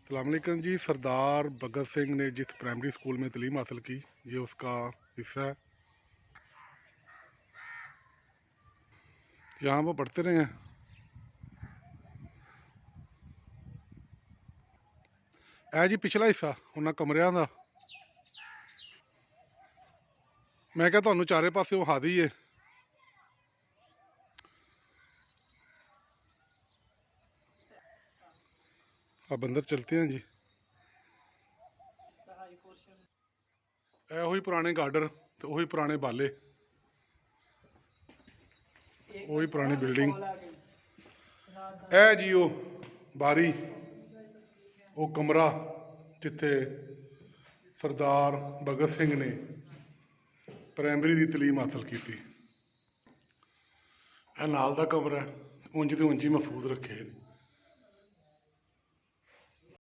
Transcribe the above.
अस्सलामुअलैकुम जी। सरदार भगत सिंह ने जिस प्राइमरी स्कूल में तालीम हासिल की, ये उसका हिस्सा है। यहाँ वो पढ़ते रहे हैं। ਇਹ जी पिछला हिस्सा उन्होंने कमरिया का, मैं क्या ਤੁਹਾਨੂੰ चारे पासे विखा दईए। अब अंदर चलते हैं जी। वही पुराने गार्डर तो वही पुराने बाले, वही पुरानी बिल्डिंग। ए जी वो बारी, वो कमरा जिथे सरदार भगत सिंह ने प्राइमरी की तलीम हासिल की थी। नाल दा कमरा उंज ते उंज ही महफूज रखे।